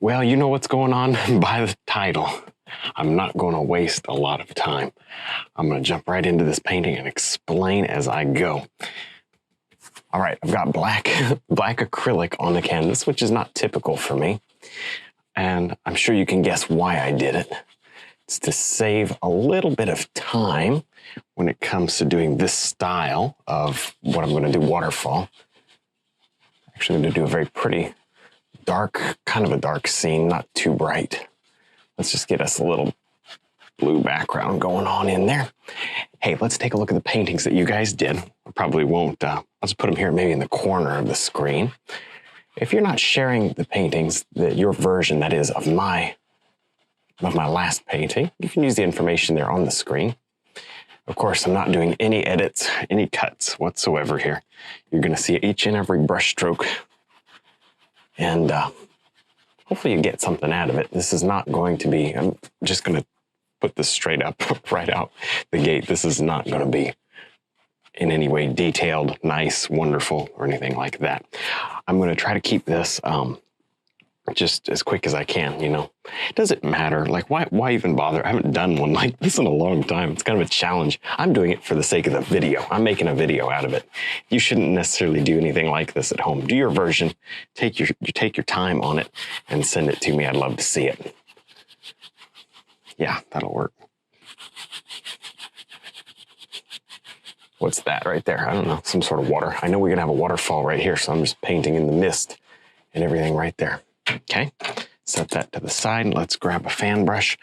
Well, you know what's going on by the title. I'm not going to waste a lot of time. I'm going to jump right into this painting and explain as I go. All right, I've got black acrylic on the canvas, which is not typical for me. And I'm sure you can guess why I did it. It's to save a little bit of time when it comes to doing this style of what I'm going to do, waterfall. Actually, I'm going to do a very pretty dark, kind of a dark scene, not too bright. Let's just get us a little blue background going on in there. Hey, let's take a look at the paintings that you guys did. I probably won't, I'll just put them here maybe in the corner of the screen. If you're not sharing the paintings, your version, that is, of my last painting, you can use the information there on the screen. Of course, I'm not doing any edits, any cuts whatsoever here. You're going to see each and every brush stroke, and hopefully you get something out of it. This is not going to be, I'm just going to put this straight up, right out the gate. This is not going to be in any way detailed, nice, wonderful, or anything like that. I'm going to try to keep this just as quick as I can, you know. Does it matter? Like, why even bother? I haven't done one like this in a long time. It's kind of a challenge. I'm doing it for the sake of the video. I'm making a video out of it. You shouldn't necessarily do anything like this at home. Do your version, take your time on it, and send it to me. I'd love to see it. Yeah, that'll work. What's that right there? I don't know, some sort of water. I know we're gonna have a waterfall right here, so I'm just painting in the mist and everything right there. Okay, set that to the side. Let's grab a fan brush.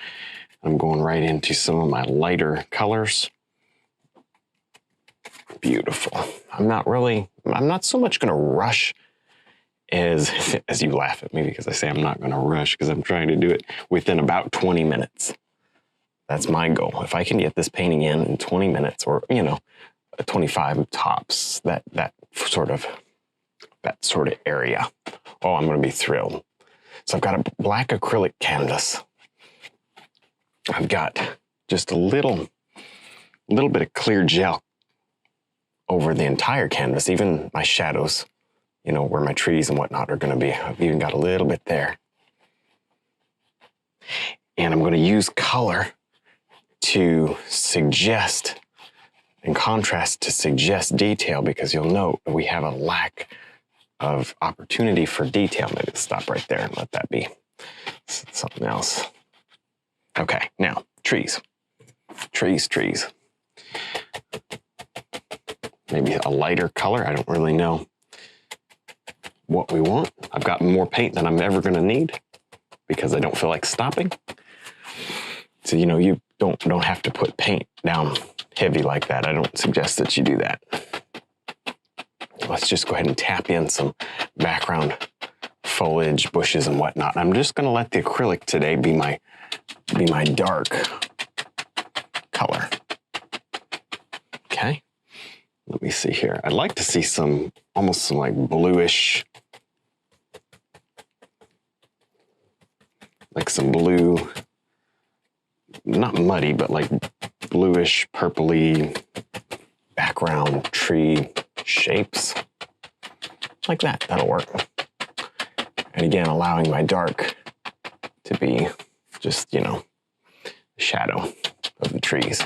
I'm going right into some of my lighter colors. Beautiful. I'm not so much gonna rush as you laugh at me because I say I'm not gonna rush, because I'm trying to do it within about 20 minutes. That's my goal. If I can get this painting in 20 minutes, or, you know, 25 tops, that sort of area, oh, I'm going to be thrilled. So I've got a black acrylic canvas. I've got just a little bit of clear gel over the entire canvas, even my shadows, you know, where my trees and whatnot are going to be. I've even got a little bit there. And I'm going to use color to suggest, in contrast, to suggest detail, because you'll note we have a lack of opportunity for detail. Maybe stop right there and let that be something else. Okay, now trees. Maybe a lighter color. I don't really know what we want. I've got more paint than I'm ever going to need because I don't feel like stopping. So, you know, you don't have to put paint down heavy like that. I don't suggest that you do that. Let's just go ahead and tap in some background foliage, bushes, and whatnot. I'm just going to let the acrylic today be my dark color. Okay. Let me see here. I'd like to see almost some like bluish, like some blue, not muddy, but like bluish, purpley background tree shapes. Like that. That'll work. And again, allowing my dark to be just, you know, the shadow of the trees.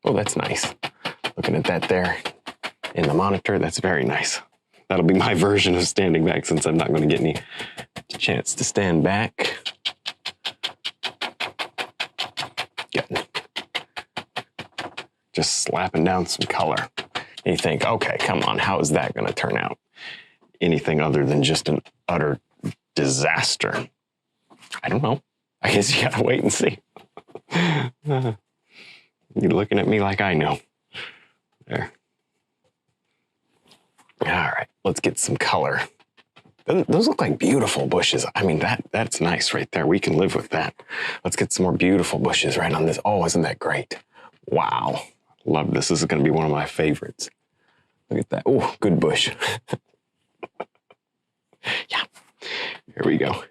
Oh, that's nice. Looking at that there in the monitor, that's very nice. That'll be my version of standing back, since I'm not going to get any chance to stand back. Good. Just slapping down some color. And you think, okay, come on, how is that going to turn out? Anything other than just an utter disaster? I don't know. I guess you gotta wait and see. You're looking at me like I know. There. All right, let's get some color. Those look like beautiful bushes. I mean, that's nice right there. We can live with that. Let's get some more beautiful bushes right on this. Oh, isn't that great? Wow. Love this. This is going to be one of my favorites. Look at that. Oh, good bush. Yeah. Here we go.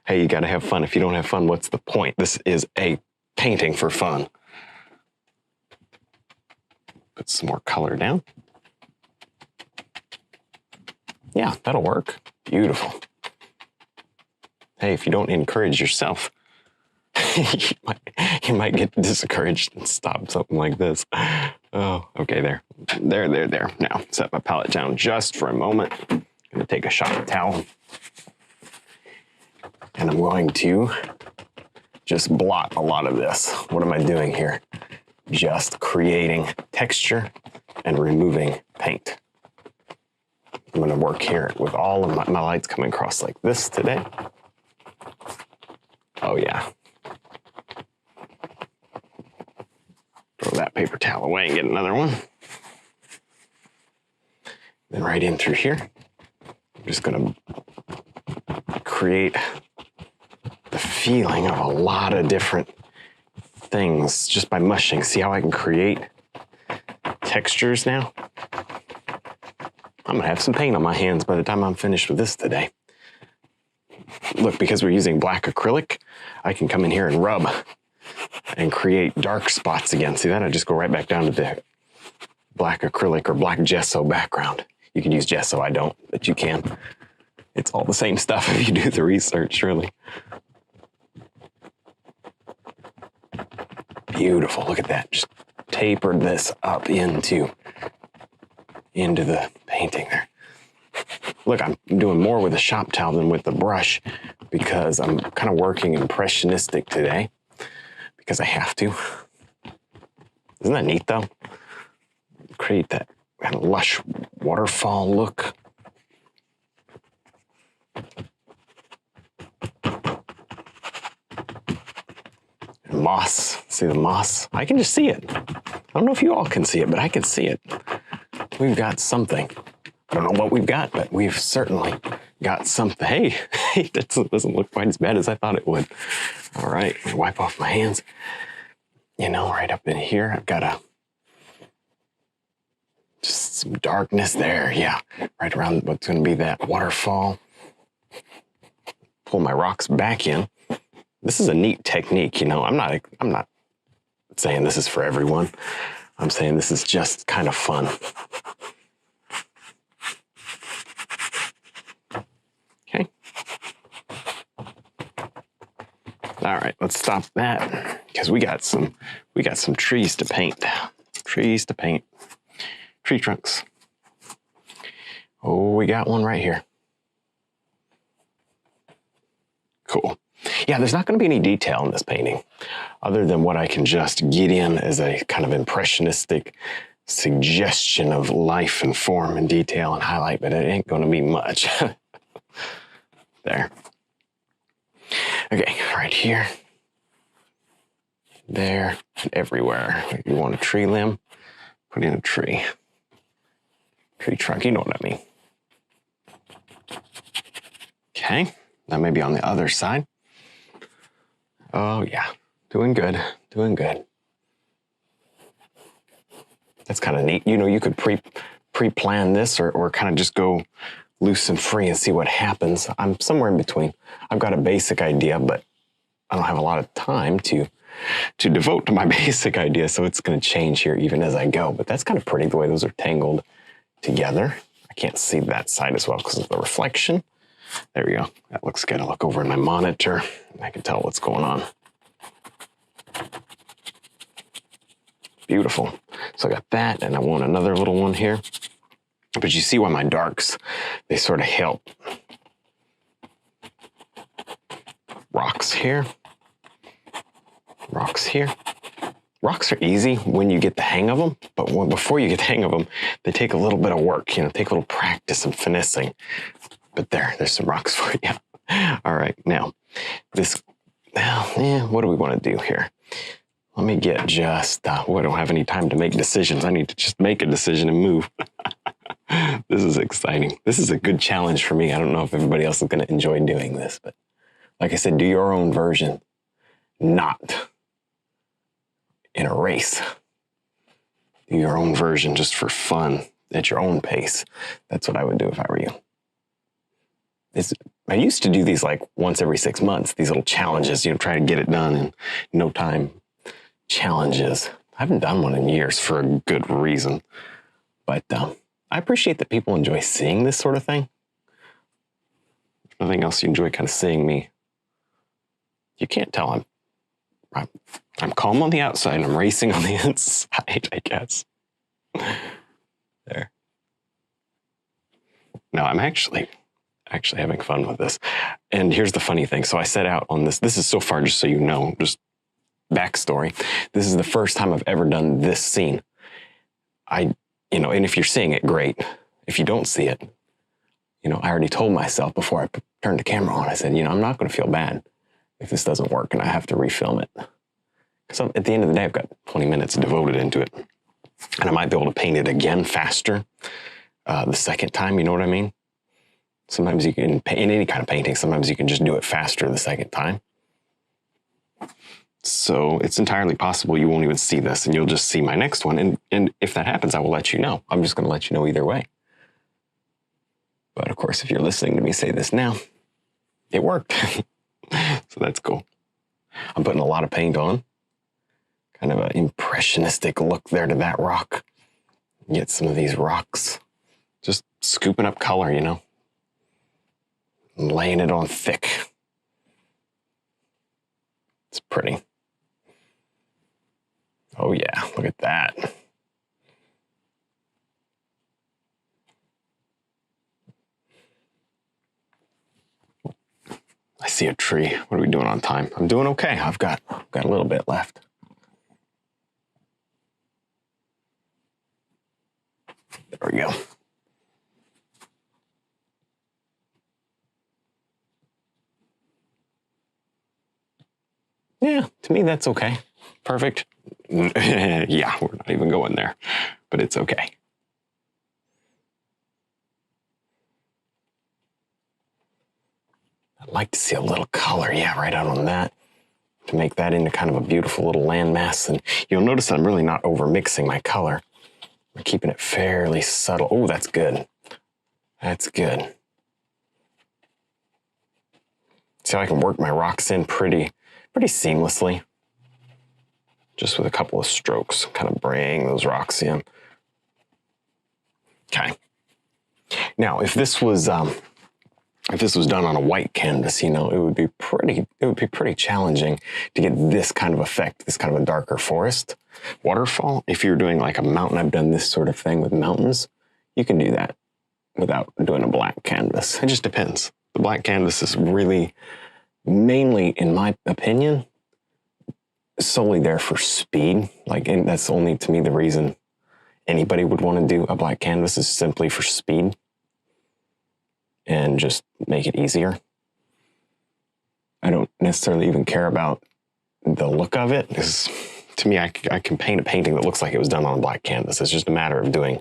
Hey, you got to have fun. If you don't have fun, what's the point? This is a painting for fun. Put some more color down. Yeah, that'll work. Beautiful. Hey, if you don't encourage yourself, you might get discouraged and stop something like this. Oh, okay, there. Now, set my palette down just for a moment. I'm gonna take a shop towel. And I'm going to just blot a lot of this. What am I doing here? Just creating texture and removing paint. I'm gonna work here with all of my lights coming across like this today. Oh yeah. Throw that paper towel away and get another one. Then right in through here, I'm just gonna create the feeling of a lot of different things just by mushing. See how I can create textures now? I'm gonna have some paint on my hands by the time I'm finished with this today. Look, because we're using black acrylic, I can come in here and rub and create dark spots again. See that? I just go right back down to the black acrylic or black gesso background. You can use gesso, I don't, but you can. It's all the same stuff if you do the research, really. Beautiful, look at that. Just tapered this up into the painting there. Look, I'm doing more with a shop towel than with the brush because I'm kind of working impressionistic today because I have to. Isn't that neat though? Create that kind of lush waterfall look. And moss, see the moss? I can just see it. I don't know if you all can see it, but I can see it. We've got something. I don't know what we've got, but we've certainly got something. Hey, that doesn't look quite as bad as I thought it would. All right, wipe off my hands. You know, right up in here, I've got just some darkness there. Yeah, right around what's going to be that waterfall. Pull my rocks back in. This is a neat technique, you know. I'm not saying this is for everyone. I'm saying this is just kind of fun. Okay. All right, let's stop that because we got some trees to paint. Trees to paint. Tree trunks. Oh, we got one right here. Cool. Yeah, there's not going to be any detail in this painting other than what I can just get in as a kind of impressionistic suggestion of life and form and detail and highlight, but it ain't going to be much. There. Okay, right here, there, and everywhere. If you want a tree limb, put in a tree. Tree trunk, you know what I mean. Okay, that may be on the other side. Oh yeah, doing good, doing good. That's kind of neat. You know, you could pre-plan this or kind of just go loose and free and see what happens. I'm somewhere in between. I've got a basic idea, but I don't have a lot of time to devote to my basic idea, so it's going to change here even as I go. But that's kind of pretty, the way those are tangled together. I can't see that side as well because of the reflection. There we go. That looks good. I look over in my monitor and I can tell what's going on. Beautiful. So I got that, and I want another little one here. But you see why my darks, they sort of help. Rocks here. Rocks here. Rocks are easy when you get the hang of them, but before you get the hang of them, they take a little bit of work, you know, take a little practice and finessing. But there's some rocks for you. All right, now, what do we want to do here? Let me get just, I don't have any time to make decisions. I need to just make a decision and move. This is exciting. This is a good challenge for me. I don't know if everybody else is going to enjoy doing this, but like I said, do your own version, not in a race. Do your own version just for fun at your own pace. That's what I would do if I were you. I used to do these like once every 6 months, these little challenges, you know, try to get it done in no time challenges. I haven't done one in years for a good reason, but I appreciate that people enjoy seeing this sort of thing. nothing else you enjoy kind of seeing me. You can't tell I'm calm on the outside and I'm racing on the inside, I guess. There. No, I'm actually having fun with this. And here's the funny thing. So I set out on this. This is so far, just so you know, just backstory. This is the first time I've ever done this scene. And if you're seeing it, great. If you don't see it, I already told myself before I turned the camera on, I said, I'm not going to feel bad if this doesn't work and I have to refilm it. Because at the end of the day, I've got 20 minutes devoted into it. And I might be able to paint it again faster the second time, you know what I mean? Sometimes you can, in any kind of painting, sometimes you can just do it faster the second time. So it's entirely possible you won't even see this and you'll just see my next one. And if that happens, I will let you know. I'm just going to let you know either way. But of course, if you're listening to me say this now, it worked. So that's cool. I'm putting a lot of paint on. Kind of an impressionistic look there to that rock. Get some of these rocks. Just scooping up color, and laying it on thick. It's pretty. Oh yeah, look at that. I see a tree. What are we doing on time? I'm doing okay. I've got a little bit left. There we go. Yeah, to me, that's okay. Perfect. Yeah, we're not even going there, but it's okay. I'd like to see a little color, yeah, right out on that, to make that into kind of a beautiful little landmass. And you'll notice that I'm really not over mixing my color. I'm keeping it fairly subtle. Oh, that's good. That's good. See how I can work my rocks in pretty seamlessly. Just with a couple of strokes, kind of bring those rocks in. Okay. Now, if this was done on a white canvas, it would be pretty challenging to get this kind of effect, this kind of a darker forest waterfall. If you're doing like a mountain, I've done this sort of thing with mountains, you can do that without doing a black canvas. It just depends. The black canvas is really, mainly, in my opinion, solely there for speed. And that's only, to me, the reason anybody would want to do a black canvas is simply for speed and just make it easier. I don't necessarily even care about the look of it. Because to me, I can paint a painting that looks like it was done on a black canvas. It's just a matter of doing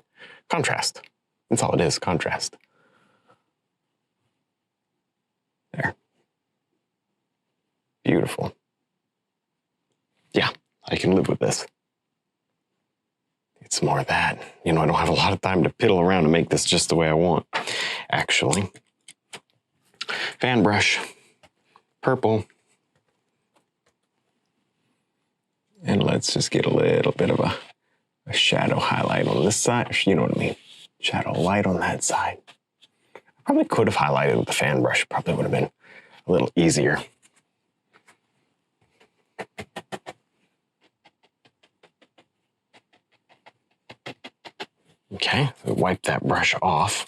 contrast. That's all it is, contrast. There. Beautiful. Yeah, I can live with this. It's more of that. I don't have a lot of time to piddle around to make this just the way I want. Actually, fan brush, purple. And let's just get a little bit of a shadow highlight on this side. You know what I mean? Shadow light on that side. I probably could have highlighted with the fan brush. Probably would have been a little easier. Okay, so wipe that brush off.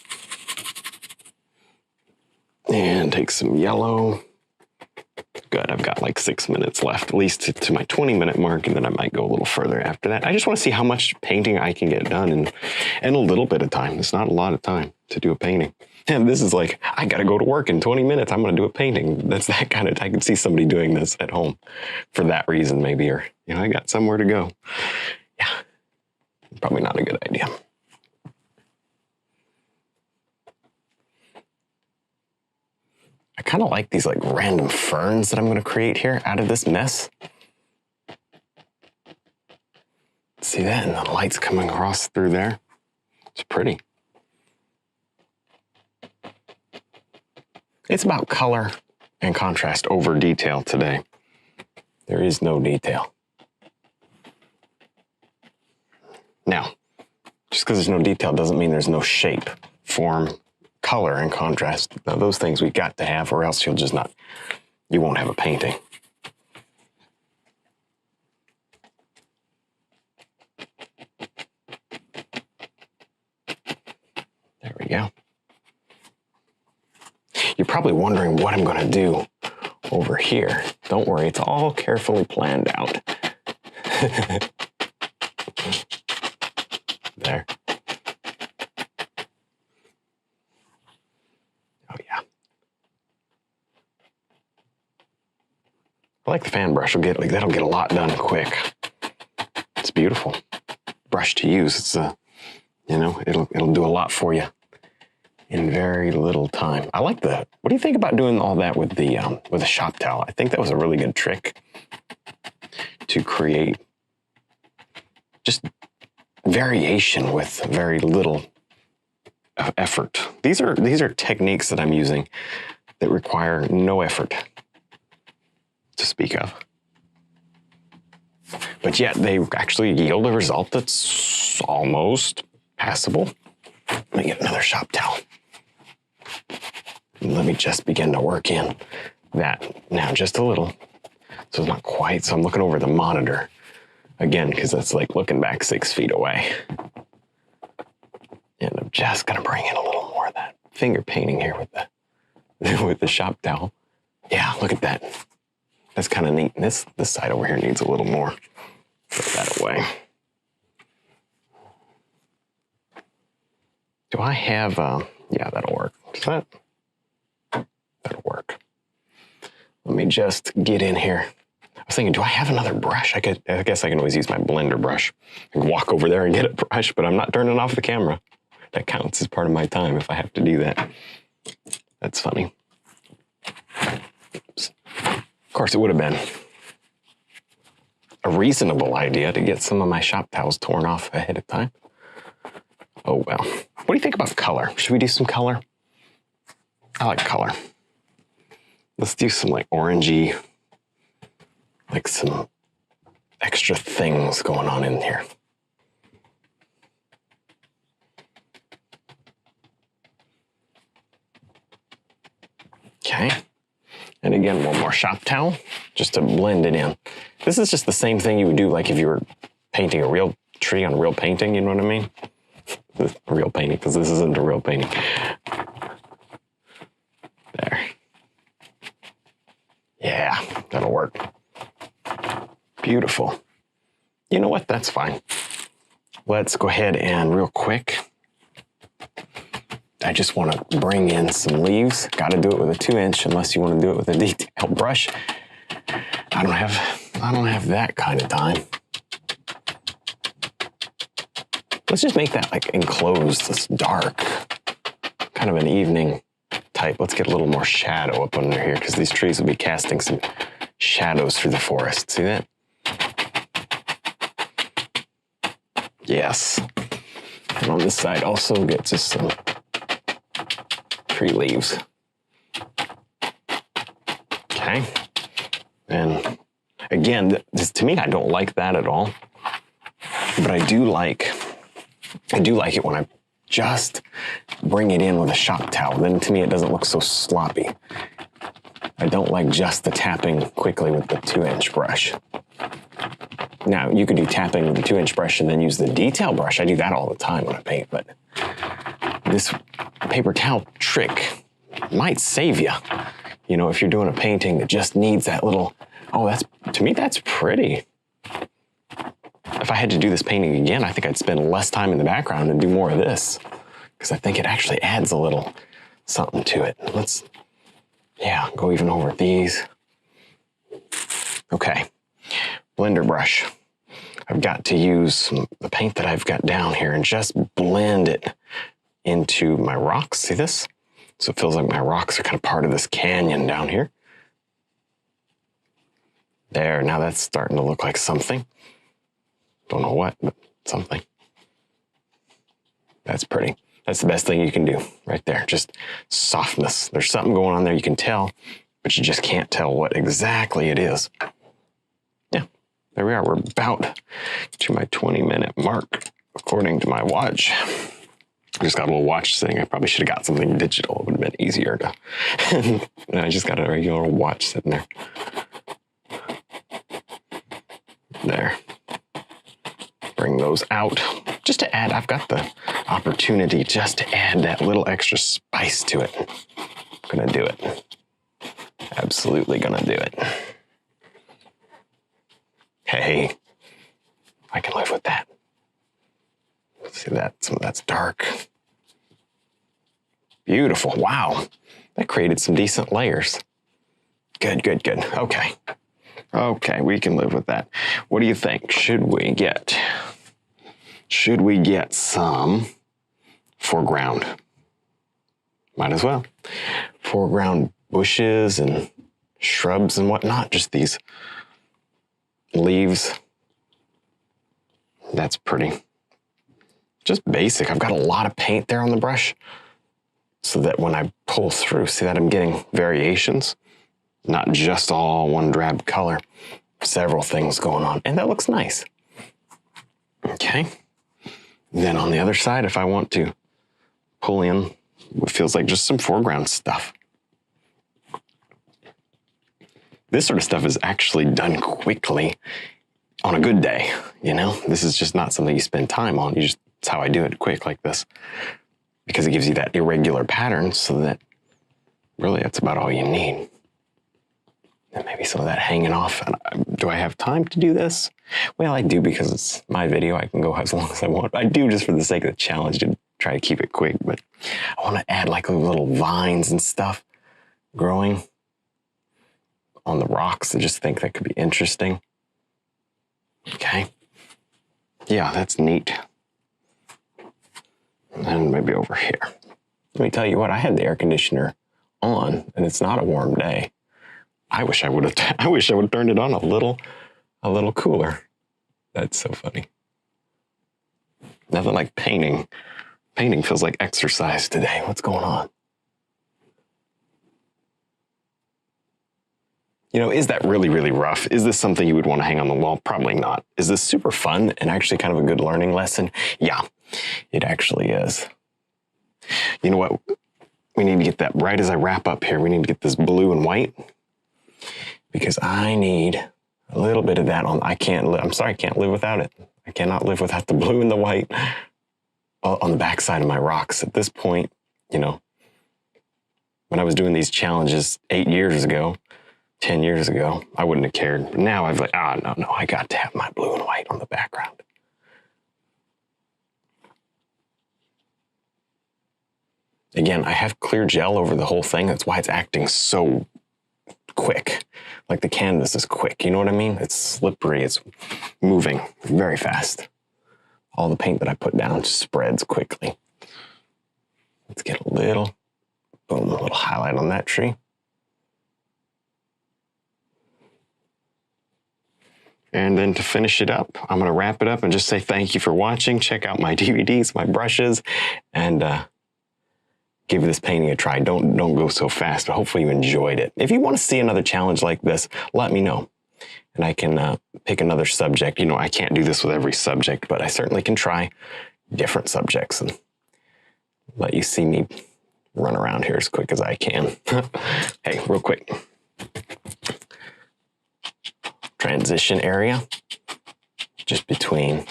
And take some yellow. Good, I've got like 6 minutes left, at least to my 20-minute mark, and then I might go a little further after that. I just want to see how much painting I can get done in a little bit of time. It's not a lot of time to do a painting. And this is like, I got to go to work in 20 minutes. I'm going to do a painting. That's that kind of, I can see somebody doing this at home for that reason maybe, or, I got somewhere to go. Yeah, probably not a good idea. I kind of like these like random ferns that I'm going to create here out of this mess. See that? And the light's coming across through there. It's pretty. It's about color and contrast over detail today. There is no detail. Now, just because there's no detail doesn't mean there's no shape, form, color. color and contrast. Now, those things we got to have, or else you won't have a painting. There we go. You're probably wondering what I'm going to do over here. Don't worry, it's all carefully planned out. There. Oh yeah. I like the fan brush. That'll get a lot done quick. It's beautiful brush to use. It's it'll do a lot for you in very little time. I like what do you think about doing all that with a shop towel? I think that was a really good trick to create just variation with very little effort. These are techniques that I'm using that require no effort to speak of. But yet they actually yield a result that's almost passable. Let me get another shop towel. And let me just begin to work in that now just a little. So it's not quite, so I'm looking over the monitor again, because that's like looking back 6 feet away. And I'm just gonna bring in a little more of that finger painting here with the shop towel. Yeah, look at that. That's kind of neat. And this side over here needs a little more. Put that away. Do I have, yeah, that'll work. That'll work. Let me just get in here. I was thinking, do I have another brush? I guess I can always use my blender brush. I can walk over there and get a brush, but I'm not turning off the camera. That counts as part of my time if I have to do that. That's funny. Oops. Of course, it would have been a reasonable idea to get some of my shop towels torn off ahead of time. Oh, well. What do you think about color? Should we do some color? I like color. Let's do some like orangey, like some extra things going on in here. Okay. And again, one more shop towel just to blend it in. This is just the same thing you would do like if you were painting a real tree on a real painting, you know what I mean? A real painting, because this isn't a real painting. There. Yeah, that'll work. Beautiful. You know what? That's fine. Let's go ahead and real quick, I just want to bring in some leaves. Got to do it with a 2-inch unless you want to do it with a detail brush. I don't have that kind of time. Let's just make that like enclosed, this dark, kind of an evening type. Let's get a little more shadow up under here because these trees will be casting some shadows through the forest. See that? Yes. And on this side also get just some tree leaves. Okay. And again, to me, I don't like that at all. But I do like it when I just bring it in with a shop towel. Then to me, it doesn't look so sloppy. I don't like just the tapping quickly with the 2-inch brush. Now, you could do tapping with the 2-inch brush and then use the detail brush. I do that all the time when I paint, but this paper towel trick might save you. You know, if you're doing a painting that just needs that little, to me, that's pretty. If I had to do this painting again, I think I'd spend less time in the background and do more of this because I think it actually adds a little something to it. Let's, go even over these. Okay, blender brush. I've got to use the paint that I've got down here and just blend it into my rocks. See this? So it feels like my rocks are kind of part of this canyon down here. There, now that's starting to look like something. Don't know what, but something. That's pretty. That's the best thing you can do right there. Just softness. There's something going on there you can tell, but you just can't tell what exactly it is. Yeah, there we are. We're about to my 20-minute mark, according to my watch. I just got a little watch sitting. I probably should have got something digital. It would have been easier to. And I just got a regular watch sitting there. There. Bring those out. Just to add, I've got the opportunity just to add that little extra spice to it. I'm gonna do it. Absolutely gonna do it. Hey, I can live with that. See that? Some of that's dark. Beautiful. Wow. That created some decent layers. Good, good, good. Okay. Okay, we can live with that. What do you think? Should we get some foreground? Might as well. Foreground bushes and shrubs and whatnot. Just these leaves. That's pretty. Just basic. I've got a lot of paint there on the brush so that when I pull through, see that I'm getting variations, not just all one drab color, several things going on, and that looks nice. Okay. Then on the other side, if I want to pull in what feels like just some foreground stuff. This sort of stuff is actually done quickly on a good day, you know? This is just not something you spend time on. That's how I do it, quick like this. Because it gives you that irregular pattern so that really that's about all you need. And maybe some of that hanging off. Do I have time to do this? Well, I do because it's my video. I can go as long as I want. I do just for the sake of the challenge to try to keep it quick, but I want to add like little vines and stuff growing on the rocks. I just think that could be interesting. Okay. Yeah, that's neat. And then maybe over here. Let me tell you what, I had the air conditioner on and it's not a warm day. I wish I would have turned it on a little cooler. That's so funny. Nothing like painting. Painting feels like exercise today. What's going on? You know, is that really, really rough? Is this something you would want to hang on the wall? Probably not. Is this super fun and actually kind of a good learning lesson? Yeah, it actually is. You know what? We need to get that right as I wrap up here. We need to get this blue and white because I need a little bit of that on. I'm sorry, I can't live without it. I cannot live without the blue and the white on the backside of my rocks. At this point, you know, when I was doing these challenges 8 years ago, 10 years ago, I wouldn't have cared. But now I've like, no, I got to have my blue and white on the background. Again, I have clear gel over the whole thing. That's why it's acting so quick. Like the canvas is quick, you know what I mean? It's slippery, it's moving very fast. All the paint that I put down just spreads quickly. Let's get a little highlight on that tree. And then to finish it up, I'm going to wrap it up and just say thank you for watching. Check out my DVDs, my brushes, and give this painting a try. Don't go so fast, but hopefully you enjoyed it. If you want to see another challenge like this, let me know. And I can pick another subject. You know, I can't do this with every subject, but I certainly can try different subjects and let you see me run around here as quick as I can. Hey, real quick. Transition area just between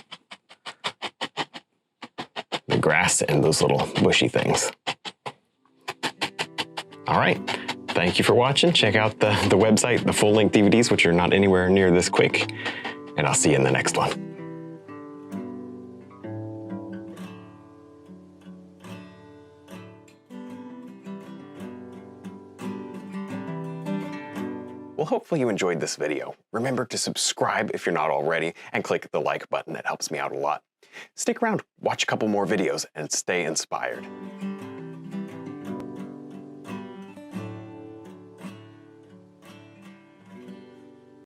the grass and those little bushy things. All right, thank you for watching. Check out the website, the full-length DVDs, which are not anywhere near this quick, and I'll see you in the next one. Well, hopefully you enjoyed this video. Remember to subscribe if you're not already, and click the like button. That helps me out a lot. Stick around, watch a couple more videos, and stay inspired.